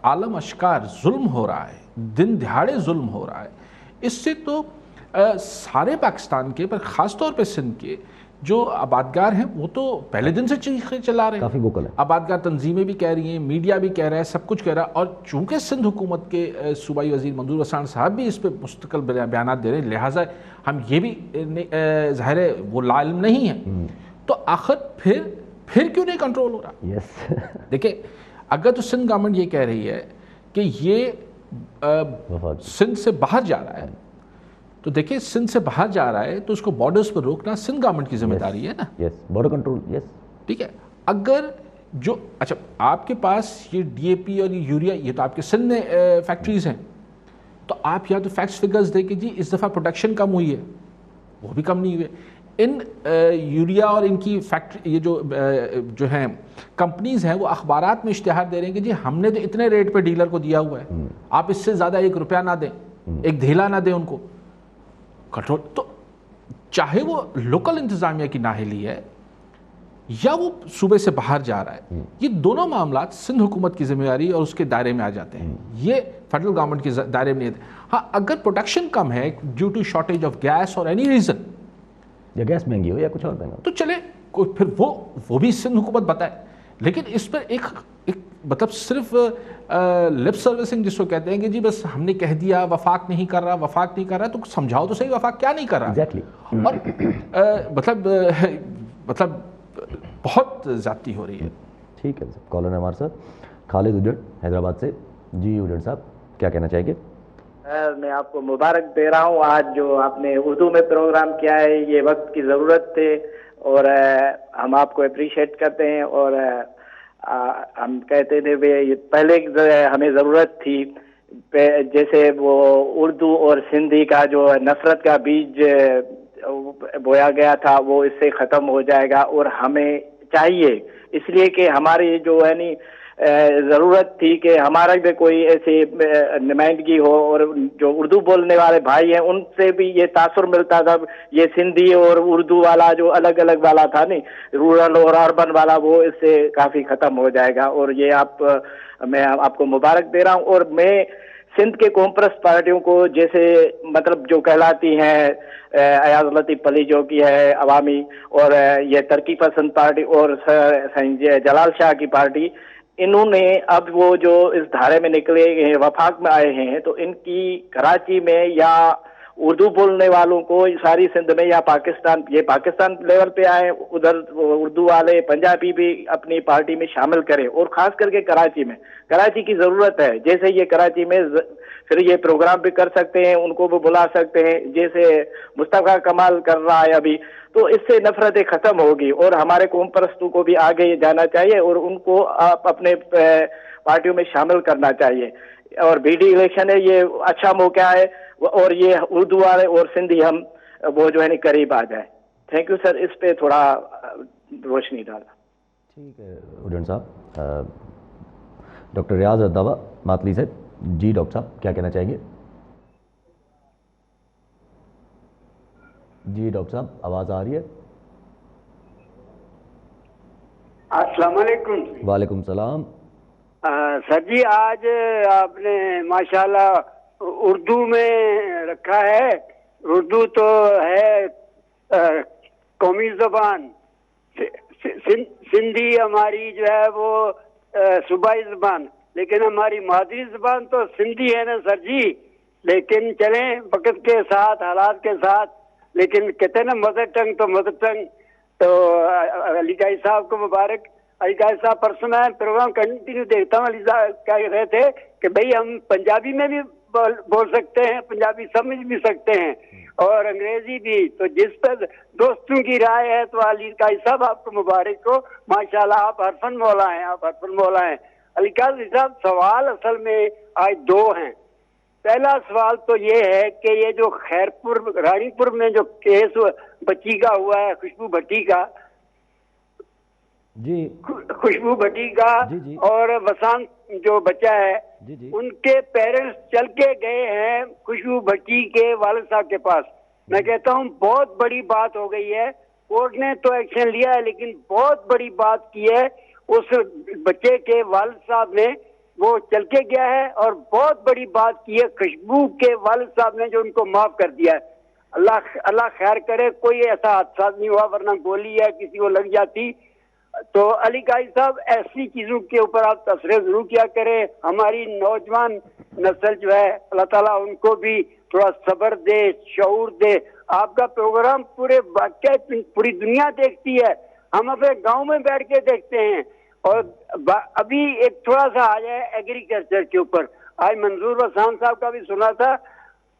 عالم اشکار ظلم ہو رہا ہے، دن دہاڑے ظلم ہو رہا ہے، اس سے تو سارے پاکستان کے پر خاص طور پہ سندھ کے جو آبادگار ہیں وہ تو پہلے دن سے چیخیں چلا رہے ہیں. کافی وکل ہے. آبادگار تنظیمیں بھی کہہ رہی ہیں، میڈیا بھی کہہ رہا ہے، سب کچھ کہہ رہا ہے. اور چونکہ سندھ حکومت کے صوبائی وزیر منظور وسان صاحب بھی اس پہ مستقل بیانات دے رہے ہیں، لہٰذا ہم یہ بھی ظاہر ہے وہ لا علم نہیں ہے. تو آخر پھر کیوں نہیں کنٹرول ہو رہا؟ یس دیکھیں اگر تو سندھ گورنمنٹ یہ کہہ رہی ہے کہ یہ سندھ سے باہر جا رہا ہے تو دیکھیں سندھ سے باہر جا رہا ہے تو اس کو بارڈرز پر روکنا سندھ گورنمنٹ کی ذمہ داری ہے نا. یس بارڈر کنٹرول. یس ٹھیک ہے. اگر جو اچھا آپ کے پاس یہ ڈی اے پی اور یہ یوریا یہ تو آپ کے سندھ میں فیکٹریز ہیں, تو آپ یا تو فیکٹس فگرز دیں کہ جی اس دفعہ پروڈکشن کم ہوئی ہے, وہ بھی کم نہیں ہوئے. ان یوریا اور ان کی فیکٹری یہ جو ہیں کمپنیز ہیں وہ اخبارات میں اشتہار دے رہے ہیں کہ جی ہم نے تو اتنے ریٹ پہ ڈیلر کو دیا ہوا ہے, آپ اس سے زیادہ 1 روپیہ نہ دیں, 1 دھیلا نہ دیں ان کو. کنٹرول تو چاہے وہ لوکل انتظامیہ کی نااہلی ہے یا وہ صوبے سے باہر جا رہا ہے, یہ دونوں معاملات سندھ حکومت کی ذمہ داری اور اس کے دائرے میں آ جاتے ہیں, یہ فیڈرل گورنمنٹ کے دائرے میں نہیں آتے. ہاں اگر پروڈکشن کم ہے due to shortage of gas اور اینی ریزن, یا گیس مہنگی ہو یا کچھ اور مہنگا, تو چلے پھر وہ بھی سندھ حکومت بتائے. لیکن اس پر ایک مطلب صرف لپ سروسنگ جس کو کہتے ہیں کہ جی بس ہم نے کہہ دیا وفاق نہیں کر رہا, تو سمجھاؤ تو صحیح وفاق کیا نہیں کر رہا. ایگزیکٹلی. اور مطلب بہت زیادتی ہو رہی ہے. ٹھیک ہے. کالر ہے ہمارے ساتھ خالد اجڑ حیدرآباد سے. جی اجڑ صاحب کیا کہنا چاہیں گے؟ میں آپ کو مبارک دے رہا ہوں. آج جو آپ نے اردو میں پروگرام کیا ہے یہ وقت کی ضرورت تھے اور ہم آپ کو اپریشیٹ کرتے ہیں, اور ہم کہتے تھے پہلے ہمیں ضرورت تھی جیسے وہ اردو اور سندھی کا جو نفرت کا بیج بویا گیا تھا وہ اس سے ختم ہو جائے گا. اور ہمیں چاہیے اس لیے کہ ہماری جو ہے نی ضرورت تھی کہ ہمارا بھی کوئی ایسی نمائندگی ہو, اور جو اردو بولنے والے بھائی ہیں ان سے بھی یہ تاثر ملتا تھا. یہ سندھی اور اردو والا جو الگ الگ والا تھا نہیں, رورل اور اربن والا, وہ اس سے کافی ختم ہو جائے گا. اور یہ میں آپ کو مبارک دے رہا ہوں. اور میں سندھ کے کانفرنس پارٹیوں کو جیسے مطلب جو کہلاتی ہیں ایاز لطیف علی جو کی ہے عوامی, اور یہ ترقی پسند پارٹی اور جلال شاہ کی پارٹی, انہوں نے اب وہ جو اس دھارے میں نکلے ہیں وفاق میں آئے ہیں, تو ان کی کراچی میں یا اردو بولنے والوں کو ساری سندھ میں یا پاکستان, یہ پاکستان لیول پہ آئے, ادھر اردو والے پنجابی بھی اپنی پارٹی میں شامل کریں. اور خاص کر کے کراچی کی ضرورت ہے. جیسے یہ کراچی میں پھر یہ پروگرام بھی کر سکتے ہیں, ان کو بھی بلا سکتے ہیں جیسے مصطفیٰ کمال کر رہا ہے ابھی, تو اس سے نفرتیں ختم ہوگی. اور ہمارے قوم پرستوں کو بھی آگے جانا چاہیے اور ان کو اپنے پارٹیوں میں شامل کرنا چاہیے. اور بی ڈی الیکشن ہے, یہ اچھا موقع ہے, اور یہ اردو والے اور سندھی ہم وہ جو ہے قریب آ جائے. تھینک یو سر, اس پہ تھوڑا روشنی ڈالا. ٹھیک ہے اڈن صاحب. ڈاکٹر ریاض رداوا ماتلی سے. جی ڈاکٹر صاحب کیا کہنا چاہیں گے؟ جی ڈاکٹر صاحب آواز آ رہی ہے؟ السلام علیکم. وعلیکم السلام. سر جی آج آپ نے ماشاءاللہ اردو میں رکھا ہے. اردو تو ہے قومی زبان, سندھی ہماری جو ہے وہ صوبائی زبان, لیکن ہماری مادری زبان تو سندھی ہے نا سر جی. لیکن چلیں وقت کے ساتھ حالات کے ساتھ, لیکن کہتے ہیں نا مدر ٹنگ تو مدر ٹنگ. تو علی قائد صاحب کو مبارک. علی قائد صاحب پرسوں میں پروگرام کنٹینیو دیکھتا ہوں, علی صاحب کہہ رہے تھے کہ بھئی ہم پنجابی میں بھی بول سکتے ہیں, پنجابی سمجھ بھی سکتے ہیں اور انگریزی بھی. تو جس پر دوستوں کی رائے ہے تو علی قائد صاحب آپ کو مبارک ہو, ماشاءاللہ آپ حرفن مولا ہیں, آپ حرفن مولا ہیں. علی قائد صاحب سوال اصل میں آج 2 ہیں. پہلا سوال تو یہ ہے کہ یہ جو خیرپور رانی پور میں جو کیس بچی کا ہوا ہے, خوشبو بھٹی کا, جی خوشبو بھٹی کا جی. اور وسانت جو بچہ ہے, جی ان کے پیرنٹس چل کے گئے ہیں خوشبو بھٹی کے والد صاحب کے پاس. میں کہتا ہوں بہت بڑی بات ہو گئی ہے. کورٹ نے تو ایکشن لیا ہے لیکن بہت بڑی بات کی ہے. اس بچے کے والد صاحب نے وہ چل کے گیا ہے اور بہت بڑی بات کی ہے خوشبو کے والد صاحب نے جو ان کو معاف کر دیا ہے. اللہ خیر کرے, کوئی ایسا حادثہ نہیں ہوا, ورنہ گولی ہے کسی کو لگ جاتی. تو علی قائد صاحب ایسی چیزوں کے اوپر آپ تبصرے ضرور کیا کریں. ہماری نوجوان نسل جو ہے اللہ تعالیٰ ان کو بھی تھوڑا صبر دے, شعور دے. آپ کا پروگرام پورے واقع پوری دنیا دیکھتی ہے, ہم اپنے گاؤں میں بیٹھ کے دیکھتے ہیں. اور ابھی ایک تھوڑا سا آ جائے ایگریکلچر کے اوپر, آج منظور وسان صاحب کا بھی سنا تھا,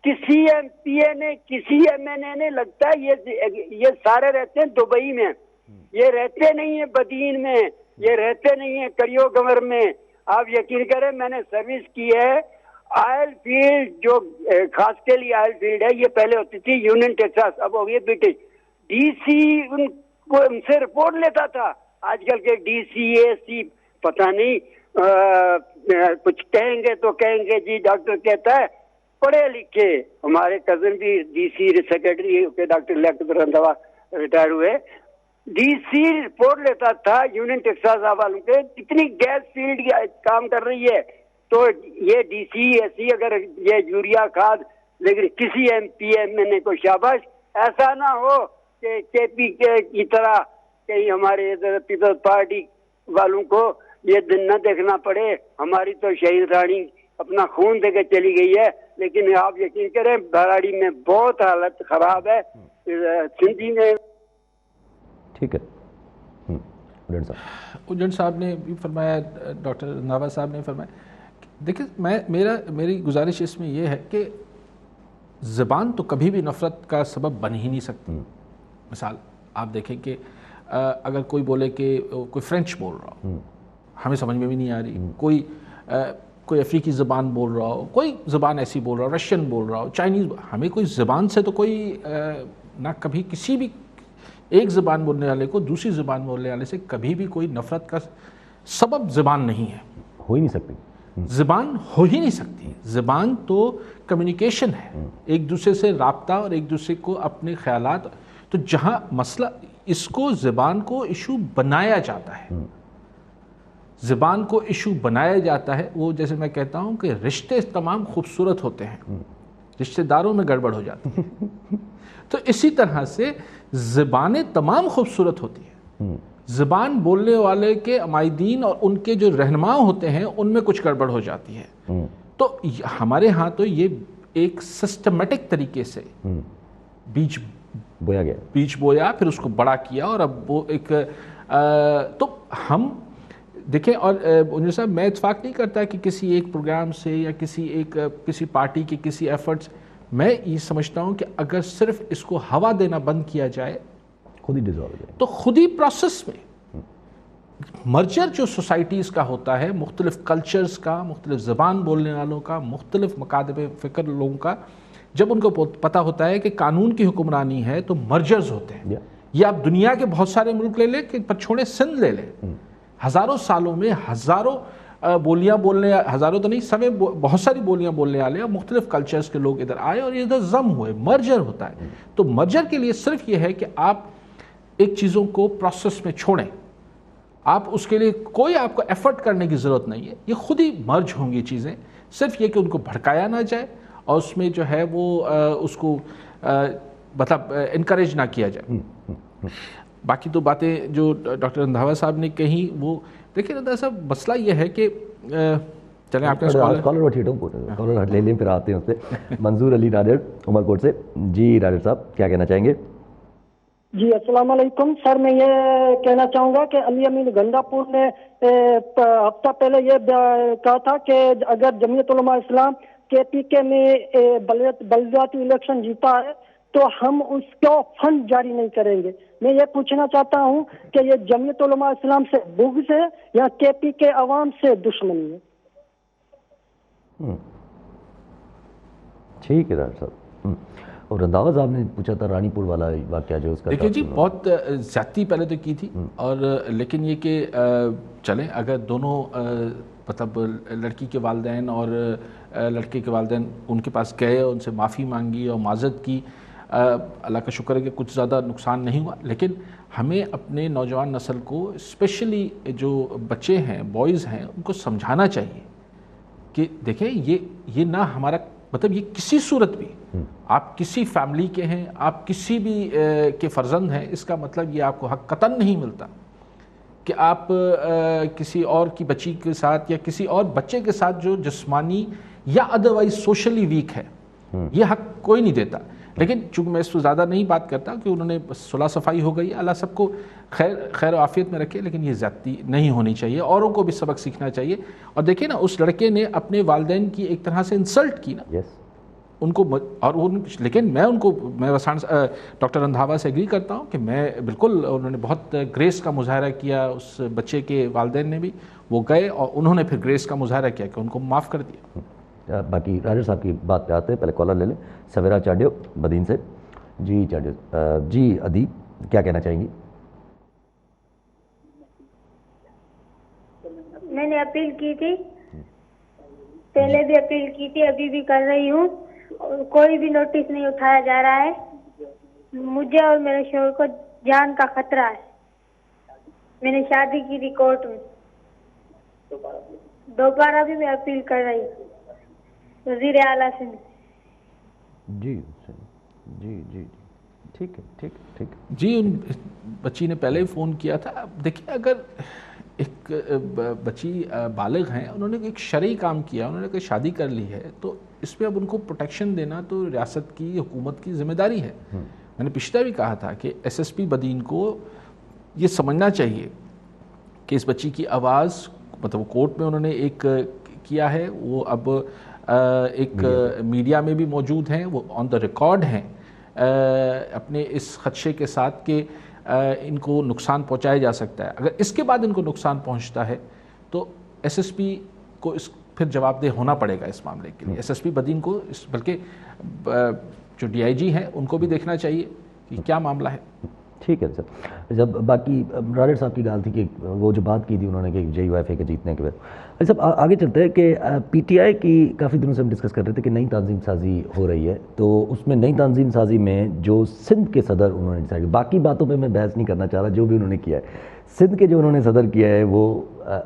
کسی ایم پی اے نے, کسی ایم این اے نے, لگتا ہے یہ سارے رہتے ہیں دبئی میں, یہ رہتے نہیں ہیں بدین میں, یہ رہتے نہیں ہیں کریو گمر میں. آپ یقین کریں میں نے سروس کی ہے آئل فیلڈ, جو خاص کے لیے آئل فیلڈ ہے, یہ پہلے ہوتی تھی یونین ٹیکساس, اب ہو گئی برٹش. ڈی سی ان سے رپورٹ لیتا تھا, آج کل کے ڈی سی اے سی پتہ نہیں کچھ کہیں گے تو کہیں گے جی ڈاکٹر کہتا ہے پڑھے لکھے. ہمارے کزن بھی ڈی سی سیکرٹری کے ڈاکٹر لیاقت رنداوا ریٹائر ہوئے, ڈی سی رپورٹ لیتا تھا یونین ٹیکساس والوں کے, اتنی گیس فیلڈ کام کر رہی ہے. تو یہ ڈی سی اے سی اگر یہ یوریا کھاد, لیکن کسی ایم پی ایم نے کو شاباش, ایسا نہ ہو کہ کے پی کے کی طرح کہ ہمارے ادھر پیپلز پارٹی والوں کو یہ دن نہ دیکھنا پڑے. ہماری تو شہید رانی اپنا خون دے کے چلی گئی ہے, لیکن آپ یقین کریں بھراڑی میں بہت حالت خراب ہے, سندھی میں. ٹھیک ہے, اجن صاحب نے بھی فرمایا, ڈاکٹر رنداوا صاحب نے فرمایا. دیکھیں میری گزارش اس میں یہ ہے کہ زبان تو کبھی بھی نفرت کا سبب بن ہی نہیں سکتی. مثال آپ دیکھیں کہ اگر کوئی بولے کہ کوئی فرینچ بول رہا ہو, ہمیں سمجھ میں بھی نہیں آ رہی, کوئی افریقی زبان بول رہا ہو, کوئی زبان ایسی بول رہا ہو, رشین بول رہا ہو, چائنیز, ہمیں کوئی زبان سے تو کوئی نہ کبھی کسی بھی ایک زبان بولنے والے کو دوسری زبان بولنے والے سے کبھی بھی کوئی نفرت کا سبب زبان نہیں ہے, ہو ہی نہیں سکتی. زبان ہو ہی نہیں سکتی. زبان تو کمیونیکیشن ہے, ایک دوسرے سے رابطہ اور ایک دوسرے کو اپنے خیالات. تو جہاں مسئلہ, اس کو زبان کو ایشو بنایا جاتا ہے, زبان کو ایشو بنایا جاتا ہے. وہ جیسے میں کہتا ہوں کہ رشتے تمام خوبصورت ہوتے ہیں, رشتے داروں میں گڑبڑ ہو جاتی ہے. تو اسی طرح سے زبانیں تمام خوبصورت ہوتی ہیں, زبان بولنے والے کے عمائدین اور ان کے جو رہنما ہوتے ہیں ان میں کچھ گڑبڑ ہو جاتی ہے. تو ہمارے ہاں تو یہ ایک سسٹمیٹک طریقے سے بیج بویا, پھر اس کو بڑا کیا, اور اب وہ ایک تو ہم دیکھیں. اور انجر صاحب میں اتفاق نہیں کرتا کہ کسی ایک پروگرام سے یا کسی پارٹی کے کسی ایفرٹس, میں یہ سمجھتا ہوں کہ اگر صرف اس کو ہوا دینا بند کیا جائے خود ہی ڈیزالو ہو جائے, تو خود ہی پروسیس میں مرجر جو سوسائٹیز کا ہوتا ہے, مختلف کلچرز کا, مختلف زبان بولنے والوں کا, مختلف مکاتب فکر لوگوں کا, جب ان کو پتہ ہوتا ہے کہ قانون کی حکمرانی ہے تو مرجرز ہوتے ہیں. یہ آپ دنیا کے بہت سارے ملک لے لیں, کہ پر چھوڑے سندھ لے لیں, ہزاروں سالوں میں ہزاروں بولیاں بولنے, ہزاروں تو نہیں سویں بہت ساری بولیاں بولنے والے اور مختلف کلچرز کے لوگ ادھر آئے اور ادھر ضم ہوئے, مرجر ہوتا ہے. تو مرجر کے لیے صرف یہ ہے کہ آپ ایک چیزوں کو پروسیس میں چھوڑیں, آپ اس کے لیے کوئی آپ کو ایفرٹ کرنے کی ضرورت نہیں ہے, یہ خود ہی مرج ہوں گی چیزیں. صرف یہ کہ ان کو بھڑکایا نہ جائے اور اس میں جو ہے وہ اس کو مطلب انکریج نہ کیا جائے. باقی تو باتیں جو ڈاکٹر رنداوا صاحب نے کہیں, وہ دیکھیں رنداوا صاحب مسئلہ یہ ہے کہ چلیں آپ کا کالر لے لیں, پھر آتے ہیں اس پہ. منظور علی رادر عمر کوٹ سے. جی رادر صاحب کیا کہنا چاہیں گے؟ جی السلام علیکم سر. میں یہ کہنا چاہوں گا کہ علی امین گنگا پور نے ہفتہ پہلے یہ کہا تھا کہ اگر جمعیت علماء اسلام کے پی کے میں بلدیاتی الیکشن جیتا ہے تو ہم اس کو فنڈ جاری نہیں کریں گے. میں یہ پوچھنا چاہتا ہوں کہ یہ جمعیت علماء اسلام سے بغض ہے یا کے پی کے عوام سے دشمنی ہے؟ ٹھیک ہے ڈاکٹر صاحب. اور رنداوا صاحب نے پوچھا تھا رانی پور والا واقعہ جو اس کا, دیکھیے جی بہت زیادتی پہلے تو کی تھی, اور لیکن یہ کہ چلیں اگر دونوں مطلب لڑکی کے والدین اور لڑکے کے والدین ان کے پاس گئے, ان سے معافی مانگی اور معذرت کی, اللہ کا شکر ہے کہ کچھ زیادہ نقصان نہیں ہوا. لیکن ہمیں اپنے نوجوان نسل کو اسپیشلی جو بچے ہیں, بوائز ہیں, ان کو سمجھانا چاہیے کہ دیکھیں یہ نہ ہمارا مطلب یہ کسی صورت بھی, آپ کسی فیملی کے ہیں, آپ کسی بھی کے فرزند ہیں, اس کا مطلب یہ آپ کو حق قطعاً نہیں ملتا کہ آپ کسی اور کی بچی کے ساتھ یا کسی اور بچے کے ساتھ جو جسمانی یا ادروائز سوشلی ویک ہے, یہ حق کوئی نہیں دیتا. لیکن چونکہ میں اس کو زیادہ نہیں بات کرتا کہ انہوں نے صلح صفائی ہو گئی, اللہ سب کو خیر و عافیت میں رکھے, لیکن یہ زیادتی نہیں ہونی چاہیے, اوروں کو بھی سبق سیکھنا چاہیے. اور دیکھیں نا اس لڑکے نے اپنے والدین کی ایک طرح سے انسلٹ کی نا, ان کو اور لیکن میں وسان ڈاکٹر رندھاوا سے ایگری کرتا ہوں کہ میں بالکل انہوں نے بہت گریس کا مظاہرہ کیا، اس بچے کے والدین نے بھی، وہ گئے اور انہوں نے پھر گریس کا مظاہرہ کیا کہ ان کو معاف کر دیا۔ باقی راجر صاحب کی بات پہ آتے ہیں، پہلے کالر لے لیں، سویرا چاڈیو بدین سے۔ جی چاڈیو، جی ادیب کیا کہنا چاہیں گی؟ میں نے اپیل کی تھی، پہلے بھی اپیل کی تھی، ابھی بھی کر رہی ہوں، کوئی بھی نوٹس نہیں اٹھایا جا رہا ہے۔ مجھے اور میرے شوہر کو جان کا خطرہ ہے۔ میں نے شادی کی تھی کورٹ میں، دوبارہ بھی میں اپیل کر رہی ہوں وزیر اعلیٰ سے۔ جی جی جی ٹھیک ہے ٹھیک ٹھیک۔ جی ان بچی نے پہلے ہی فون کیا تھا۔ اب دیکھیے، اگر ایک بچی بالغ ہیں، انہوں نے ایک شرعی کام کیا، انہوں نے کوئی شادی کر لی ہے، تو اس پہ اب ان کو پروٹیکشن دینا تو ریاست کی، حکومت کی ذمہ داری ہے۔ میں نے پچھلے بھی کہا تھا کہ ایس ایس پی بدین کو یہ سمجھنا چاہیے کہ اس بچی کی آواز، مطلب کورٹ میں انہوں نے ایک کیا ہے، وہ اب ایک میڈیا میں بھی موجود ہیں، وہ آن دا ریکارڈ ہیں اپنے اس خدشے کے ساتھ کہ ان کو نقصان پہنچایا جا سکتا ہے۔ اگر اس کے بعد ان کو نقصان پہنچتا ہے تو ایس ایس پی کو اس پھر جواب دہ ہونا پڑے گا اس معاملے کے لیے۔ ایس ایس پی بدین کو بلکہ جو ڈی آئی جی ہیں ان کو بھی دیکھنا چاہیے کہ کیا معاملہ ہے۔ ٹھیک ہے سر۔ جب باقی راجر صاحب کی گال تھی کہ وہ جو بات کی تھی انہوں نے کہ جے یو ایف اے کے جیتنے کے بعد، صاحب آگے چلتے ہیں کہ پی ٹی آئی کی کافی دنوں سے ہم ڈسکس کر رہے تھے کہ نئی تنظیم سازی ہو رہی ہے، تو اس میں نئی تنظیم سازی میں جو سندھ کے صدر انہوں نے ڈیسائڈ، باقی باتوں پہ میں بحث نہیں کرنا چاہ رہا، جو بھی انہوں نے کیا ہے، سندھ کے جو انہوں نے صدر کیا ہے وہ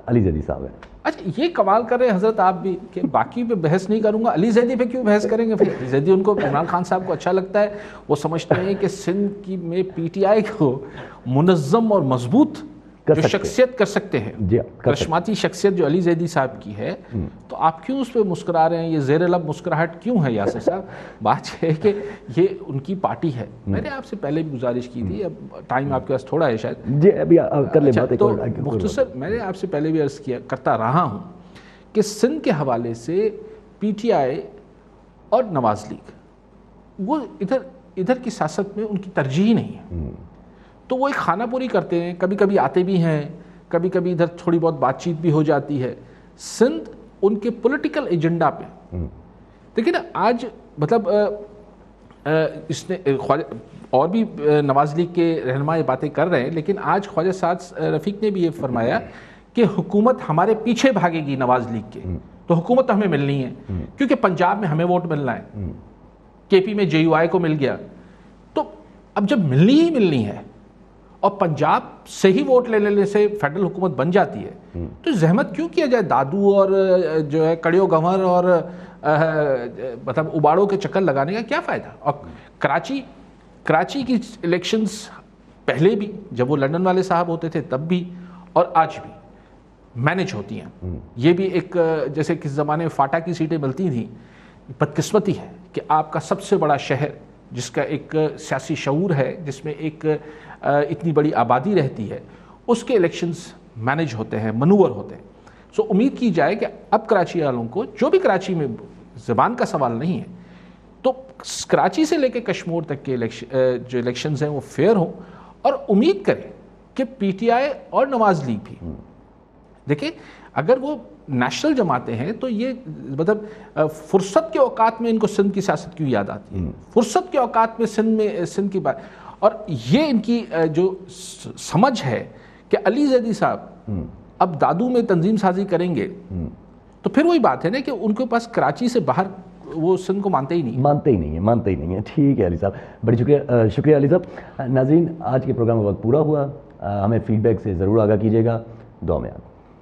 علی زیدی صاحب ہیں۔ اچھا، یہ کمال کر رہے ہیں حضرت آپ بھی کہ باقی پہ بحث نہیں کروں گا، علی زیدی پہ کیوں بحث کریں گے؟ پھر علی زیدی ان کو عمران خان صاحب کو اچھا لگتا ہے، وہ سمجھتے ہیں کہ سندھ کی میں پی ٹی آئی کو منظم اور مضبوط جو شخصیت کر سکتے ہیں، کرشماتی شخصیت جو علی زیدی صاحب کی ہے، تو آپ کیوں اس پہ مسکرا رہے ہیں؟ یہ زیر لب مسکراہٹ کیوں ہے یاسر صاحب؟ بات یہ ہے کہ یہ ان کی پارٹی ہے۔ میں نے آپ سے پہلے بھی گزارش کی تھی، اب ٹائم آپ کے پاس تھوڑا ہے شاید، جی ابھی کر لیں بات۔ تو مختصر میں نے آپ سے پہلے بھی عرض کرتا رہا ہوں کہ سندھ کے حوالے سے پی ٹی آئی اور نواز لیگ وہ ادھر کی سیاست میں ان کی ترجیح نہیں ہے، تو وہ ایک خانہ پوری کرتے ہیں، کبھی کبھی آتے بھی ہیں، کبھی کبھی ادھر تھوڑی بہت بات چیت بھی ہو جاتی ہے۔ سندھ ان کے پولیٹیکل ایجنڈا پہ دیکھیں نا، آج مطلب اس نے اور بھی نواز لیگ کے رہنما یہ باتیں کر رہے ہیں، لیکن آج خواجہ سعد رفیق نے بھی یہ فرمایا کہ حکومت ہمارے پیچھے بھاگے گی نواز لیگ کے، تو حکومت ہمیں ملنی ہے، کیونکہ پنجاب میں ہمیں ووٹ ملنا ہے، کے پی میں جے یو آئی کو مل گیا، تو اب جب ملنی ہے اور پنجاب سے ہی ووٹ لے لینے سے فیڈرل حکومت بن جاتی ہے، تو زحمت کیوں کیا جائے دادو اور جو ہے کڑیو گنور اور مطلب اباڑوں کے چکر لگانے کا کیا فائدہ؟ اور کراچی کی الیکشنز پہلے بھی جب وہ لندن والے صاحب ہوتے تھے تب بھی اور آج بھی مینج ہوتی ہیں۔ یہ بھی ایک جیسے کس زمانے میں فاٹا کی سیٹیں ملتی تھیں، بدقسمتی ہے کہ آپ کا سب سے بڑا شہر جس کا ایک سیاسی شعور ہے، جس میں ایک اتنی بڑی آبادی رہتی ہے، اس کے الیکشنز مینج ہوتے ہیں، منور ہوتے ہیں۔ سو امید کی جائے کہ اب کراچی والوں کو، جو بھی کراچی میں زبان کا سوال نہیں ہے، تو کراچی سے لے کے کشمیر تک کے جو الیکشنز ہیں وہ فیئر ہوں، اور امید کریں کہ پی ٹی آئی اور نواز لیگ بھی دیکھیں، اگر وہ نیشنل جماعتیں ہیں تو یہ مطلب فرصت کے اوقات میں ان کو سندھ کی سیاست کیوں یاد آتی ہے؟ فرصت کے اوقات میں سندھ کی بات، اور یہ ان کی جو سمجھ ہے کہ علی زیدی صاحب اب دادو میں تنظیم سازی کریں گے، تو پھر وہی بات ہے نا کہ ان کے پاس کراچی سے باہر وہ سندھ کو مانتے ہی نہیں ہیں۔ ٹھیک ہے علی صاحب، بڑی شکریہ علی صاحب۔ ناظرین، آج کے پروگرام کا وقت پورا ہوا، ہمیں فیڈ بیک سے ضرور آگاہ کیجیے گا، دعا میں یاد۔